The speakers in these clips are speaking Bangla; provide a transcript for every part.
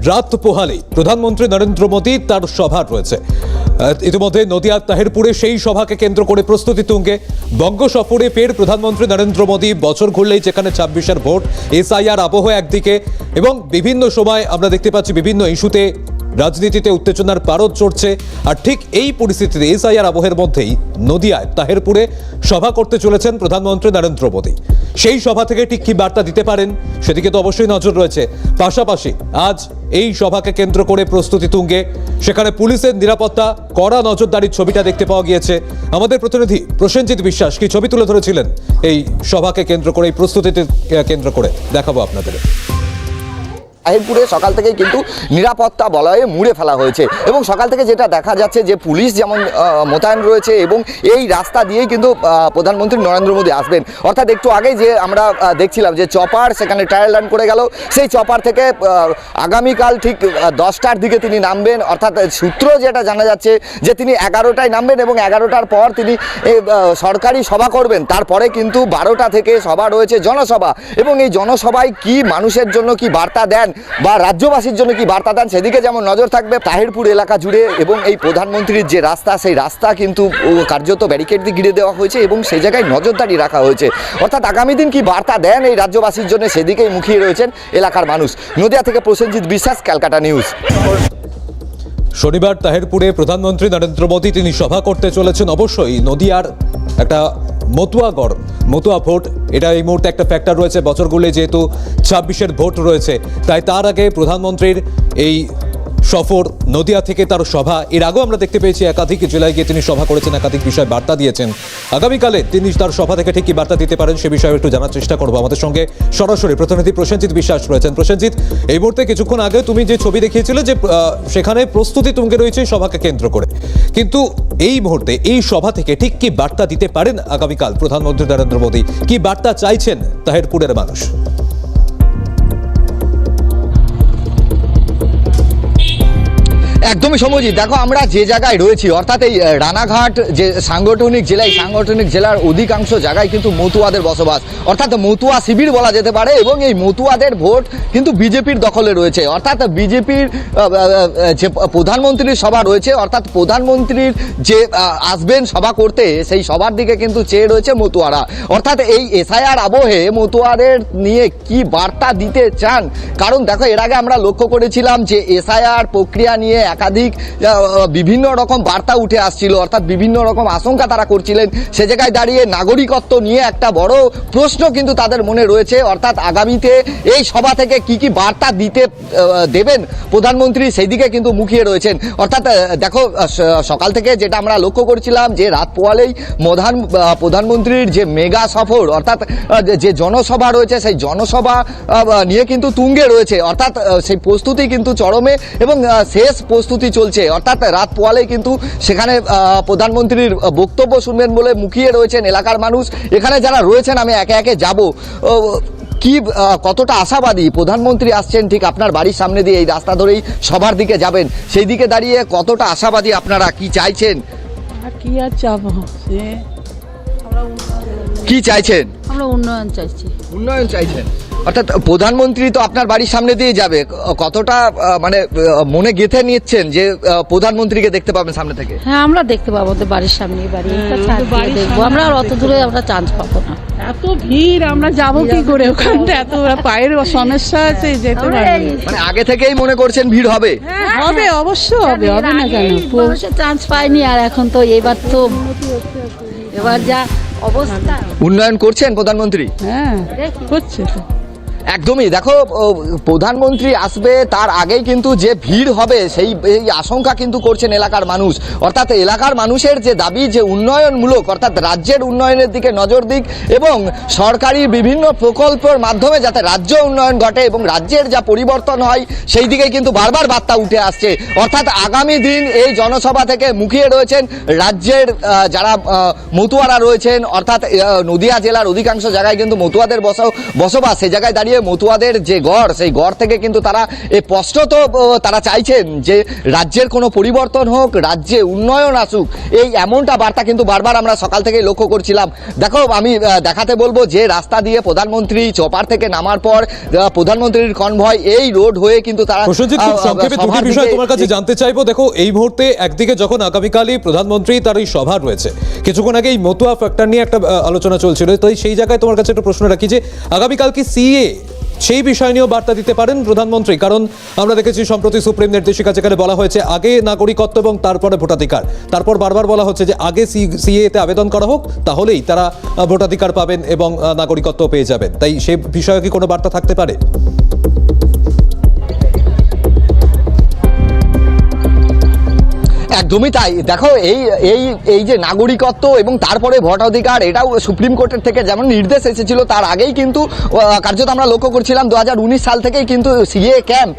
রাত পোহালেই প্রধানমন্ত্রী নরেন্দ্র মোদী তার সভা রয়েছে। ইতিমধ্যে নদিয়ার তাহিরপুরে সেই সভাকে কেন্দ্র করে প্রস্তুতি তুঙ্গে। বঙ্গ সফরে ফের প্রধানমন্ত্রী নরেন্দ্র মোদী। বছর ঘুরলেই যেখানে 26-এর ভোট, এসআইআর আবহ একদিকে এবং বিভিন্ন সময় আমরা দেখতে পাচ্ছি বিভিন্ন ইস্যুতে রাজনীতিতে উত্তেজনার পারদ চড়ছে। আর ঠিক এই পরিস্থিতিতে এসআইআর আবহের মধ্যেই নদিয়ায় তাহিরপুরে সভা করতে চলেছেন প্রধানমন্ত্রী নরেন্দ্র মোদী। সেই সভা থেকে ঠিক কি বার্তা দিতে পারেন সেদিকে তো অবশ্যই নজর রয়েছে। পাশাপাশি আজ এই সভাকে কেন্দ্র করে প্রস্তুতি তুঙ্গে। সেখানে পুলিশের নিরাপত্তা, কড়া নজরদারির ছবিটা দেখতে পাওয়া গিয়েছে। আমাদের প্রতিনিধি প্রসেনজিৎ বিশ্বাস কি ছবি তুলে ধরেছিলেন এই সভাকে কেন্দ্র করে, এই প্রস্তুতিতে কেন্দ্র করে, দেখাবো আপনাদের। তাহিরপুরে সকাল থেকেই কিন্তু নিরাপত্তা বলয়ে মুড়ে ফেলা হয়েছে এবং সকাল থেকে যেটা দেখা যাচ্ছে যে পুলিশ যেমন মোতায়েন রয়েছে এবং এই রাস্তা দিয়েই কিন্তু প্রধানমন্ত্রী নরেন্দ্র মোদী আসবেন। অর্থাৎ একটু আগেই যে আমরা দেখছিলাম যে চপার সেখানে ট্রায়াল রান করে গেল, সেই চপার থেকে আগামীকাল ঠিক 10টার দিকে তিনি নামবেন। অর্থাৎ সূত্র যেটা জানা যাচ্ছে যে তিনি 11টায় নামবেন এবং 11টার পর তিনি সরকারি সভা করবেন। তারপরে কিন্তু 12টা থেকে সভা রয়েছে জনসভা এবং এই জনসভায় কি মানুষের জন্য কি বার্তা দেন বা রাজ্যবাসীর জন্য কি বার্তা দেন সেদিকে যেমন নজর থাকবে। তাহিরপুর এলাকা জুড়ে এবং এই প্রধানমন্ত্রীর যে রাস্তা, সেই রাস্তা কিন্তু কার্যত ব্যারিকেড দিয়ে ঘিরে দেওয়া হয়েছে এবং সেই জায়গায় নজরদারি রাখা হয়েছে। অর্থাৎ আগামী দিন কি বার্তা দেন এই রাজ্যবাসীর জন্য সেদিকেই মুখিয়ে রয়েছেন এলাকার মানুষ। নদিয়া থেকে প্রসেনজিৎ বিশ্বাস, ক্যালকাটা নিউজ। শনিবার তাহিরপুরে প্রধানমন্ত্রী নরেন্দ্র মোদী তিনি সভা করতে চলেছেন। অবশ্যই নদিয়ার একটা মতুয়া ভোট, এটা এই মুহূর্তে একটা ফ্যাক্টর রয়েছে। বছরগুলো যেহেতু 26-এর ভোট রয়েছে, তাই তার আগে প্রধানমন্ত্রীর এই সফর, নদিয়া থেকে তার সভা। এর আগেও আমরা দেখতে পেয়েছি একাধিক জেলায় গিয়ে তিনি সভা করেছেন, একাধিক বিষয়ে বার্তা দিয়েছেন। আগামীকালে তিনি তার সভা থেকে ঠিক কি বার্তা দিতে পারেন সে বিষয়ে একটু জানার চেষ্টা করবো। আমাদের সঙ্গে সরাসরি প্রতিনিধি প্রসেনজিৎ বিশ্বাস রয়েছেন। প্রসেনজিৎ, এই মুহূর্তে কিছুক্ষণ আগে তুমি যে ছবি দেখিয়েছিলে যে সেখানে প্রস্তুতি তুঙ্গে রয়েছে সভাকে কেন্দ্র করে, কিন্তু এই মুহূর্তে এই সভা থেকে ঠিক কি বার্তা দিতে পারেন আগামীকাল প্রধানমন্ত্রী নরেন্দ্র মোদী? কি বার্তা চাইছেন তাহিরপুরের মানুষ? একদমই সমজিৎ, দেখো আমরা যে জায়গায় রয়েছি অর্থাৎ এই রানাঘাট যে সাংগঠনিক জেলা, এই সাংগঠনিক জেলার অধিকাংশ জায়গায় কিন্তু মতুয়াদের বসবাস, অর্থাৎ মতুয়া শিবির বলা যেতে পারে এবং এই মতুয়াদের ভোট কিন্তু বিজেপির দখলে রয়েছে। অর্থাৎ বিজেপির যে প্রধানমন্ত্রীর সভা রয়েছে, অর্থাৎ প্রধানমন্ত্রীর যে আসবেন সভা করতে, সেই সভার দিকে কিন্তু চেয়ে রয়েছে মতুয়ারা। অর্থাৎ এই এসআইআর আবহে মতুয়াদের নিয়ে কি বার্তা দিতে চান? কারণ দেখো এর আগে আমরা লক্ষ্য করেছিলাম যে এসআইআর প্রক্রিয়া নিয়ে একাধিক বিভিন্ন রকম বার্তা উঠে আসছিল, অর্থাৎ বিভিন্ন রকম আশঙ্কা তারা করছিলেন। সে জায়গায় দাঁড়িয়ে নাগরিকত্ব নিয়ে একটা বড় প্রশ্ন কিন্তু তাদের মনে রয়েছে। অর্থাৎ আগামীতে এই সভা থেকে কি কি বার্তা দেবেন প্রধানমন্ত্রী, সেই দিকে কিন্তু মুখিয়ে রয়েছেন। অর্থাৎ দেখো সকাল থেকে যেটা আমরা লক্ষ্য করছিলাম যে রাত পোয়ালেই প্রধানমন্ত্রীর যে মেগা সফর, অর্থাৎ যে জনসভা রয়েছে, সেই জনসভা নিয়ে কিন্তু তুঙ্গে রয়েছে। অর্থাৎ সেই প্রস্তুতি কিন্তু চরমে এবং শেষ প্রস্তুতি চলছে। অর্থাৎ রাত পোয়ালেই কিন্তু সেখানে প্রধানমন্ত্রীর বক্তব্য শুনবেন বলে মুখিয়ে রয়েছেন এলাকার মানুষ। এখানে যারা রয়েছেন আমি একে একে যাব। কি কতটা আশাবাদী প্রধানমন্ত্রী আসছেন ঠিক আপনার বাড়ির সামনে দিয়ে, এই রাস্তা ধরেই সবার দিকে যাবেন, সেই দিকে দাঁড়িয়ে কতটা আশাবাদী আপনারা? কি চাইছেন? কি আর চাবো, কি চাইছেন? আমরা উন্নয়ন চাইছি। উন্নয়ন চাইছেন, অর্থাৎ প্রধানমন্ত্রী তো আপনার বাড়ির সামনে দিয়ে যাবে, কতটা মানে মনে গেঁথে নিচ্ছেন যে প্রধানমন্ত্রীকে দেখতে পাবেন সামনে থেকে? হ্যাঁ, আমরা দেখতে পাবো, আমাদের বাড়ির সামনে বাড়ি, দেখবো। আমরা আর অত দূরে আমরা চান্স পাবো না, এত ভিড়, আমরা যাবো কি করে ওখানটা? এত পায়ের সমস্যা আছে, যেতে পারি। মানে আগে থেকেই মনে করছেন ভিড় হবে? হবে, অবশ্য হবে, হবে না কেন? মানুষের চান্স পাইনি, আর এখন তো এবার যা অবস্থা। উন্নয়ন করছেন প্রধানমন্ত্রী? হ্যাঁ, করছে তো। একদমই, দেখো প্রধানমন্ত্রী আসবে তার আগেই কিন্তু যে ভিড় হবে সেই আশঙ্কা কিন্তু করছেন এলাকার মানুষ। অর্থাৎ এলাকার মানুষের যে দাবি যে উন্নয়নমূলক, অর্থাৎ রাজ্যের উন্নয়নের দিকে নজর দিক এবং সরকারি বিভিন্ন প্রকল্পের মাধ্যমে যাতে রাজ্য উন্নয়ন ঘটে এবং রাজ্যের যা পরিবর্তন হয় সেই দিকেই কিন্তু বারবার বার্তা উঠে আসছে। অর্থাৎ আগামী দিন এই জনসভা থেকে মুখিয়ে রয়েছেন রাজ্যের যারা মতুয়ারা রয়েছেন। অর্থাৎ নদিয়া জেলার অধিকাংশ জায়গায় কিন্তু মতুয়াদের বসবাস, সে জায়গায় দাঁড়িয়ে দাঁড়িয়ে মতুয়াদের যে গড়, সেই গড় থেকে কিন্তু তারা স্পষ্টত তারা চাইছেন যে রাজ্যের কোনো পরিবর্তন হোক, রাজ্যে উন্নয়ন আসুক, এই এমনটা বার্তা কিন্তু বারবার আমরা সকাল থেকে লক্ষ্য করছিলাম। দেখো, আমি দেখাতে বলবো যে রাস্তা দিয়ে প্রধানমন্ত্রী চপার থেকে নামার পর প্রধানমন্ত্রীর কনভয় এই রোড হয়ে কিন্তু তারা প্রসেনজিৎ, খুব সংক্ষেপে দুটি সভার বিষয় দিকে- তোমার কাছে জানতে চাইবো। দেখো, এই মুহূর্তে একদিকে যখন আগামীকালই প্রধানমন্ত্রী তার এই সভা রয়েছে, কিছুক্ষণ আগে এই মতুয়া ফ্যাক্টর নিয়ে একটা আলোচনা চলছিল, তো সেই জায়গায় তোমার কাছে একটা প্রশ্ন রাখি যে আগামীকাল কি সিএ সেই বিষয় নিয়েও বার্তা দিতে পারেন প্রধানমন্ত্রী? কারণ আমরা দেখেছি সম্প্রতি সুপ্রিম নির্দেশিকা যেখানে বলা হয়েছে আগে নাগরিকত্ব এবং তারপরে ভোটাধিকার, তারপর বারবার বলা হচ্ছে যে আগে সিএতে আবেদন করা হোক, তাহলেই তারা ভোটাধিকার পাবেন এবং নাগরিকত্ব পেয়ে যাবেন। তাই সে বিষয়ে কি কোনো বার্তা থাকতে পারে? একদমই তাই। দেখো, এই এই এই যে নাগরিকত্ব এবং তারপরে ভোটাধিকার, এটাও সুপ্রিম কোর্টের থেকে যেমন নির্দেশ এসেছিল, তার আগেই কিন্তু কার্যত আমরা লক্ষ্য করছিলাম 2019 সাল থেকেই কিন্তু সিএ ক্যাম্প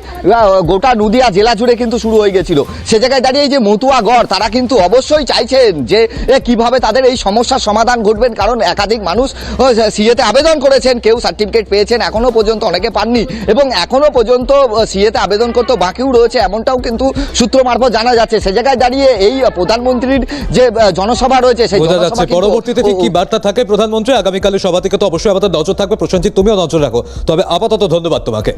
গোটা নদিয়া জেলা জুড়ে কিন্তু শুরু হয়ে গেছিল। সে জায়গায় দাঁড়িয়ে এই যে মতুয়া গড়, তারা কিন্তু অবশ্যই চাইছেন যে কিভাবে তাদের এই সমস্যার সমাধান ঘটবেন, কারণ একাধিক মানুষ সিএতে আবেদন করেছেন, কেউ সার্টিফিকেট পেয়েছেন, এখনো পর্যন্ত অনেকে পাননি, এবং এখনো পর্যন্ত সিএতে আবেদন করতে বাকিও রয়েছে, এমনটাও কিন্তু সূত্র মারফত জানা যাচ্ছে। সে জায়গায় দাঁড়িয়ে এই প্রধানমন্ত্রীর যে জনসভা রয়েছে, সেই বোঝা যাচ্ছে জনসভা কিন্তু- পরবর্তীতে ঠিক কি বার্তা থাকে প্রধানমন্ত্রী আগামীকালের সভা থেকে, তো অবশ্যই আমাদের নজর থাকবে। প্রসেনজিৎ, তুমিও নজর রাখো। তবে আপাতত ধন্যবাদ তোমাকে।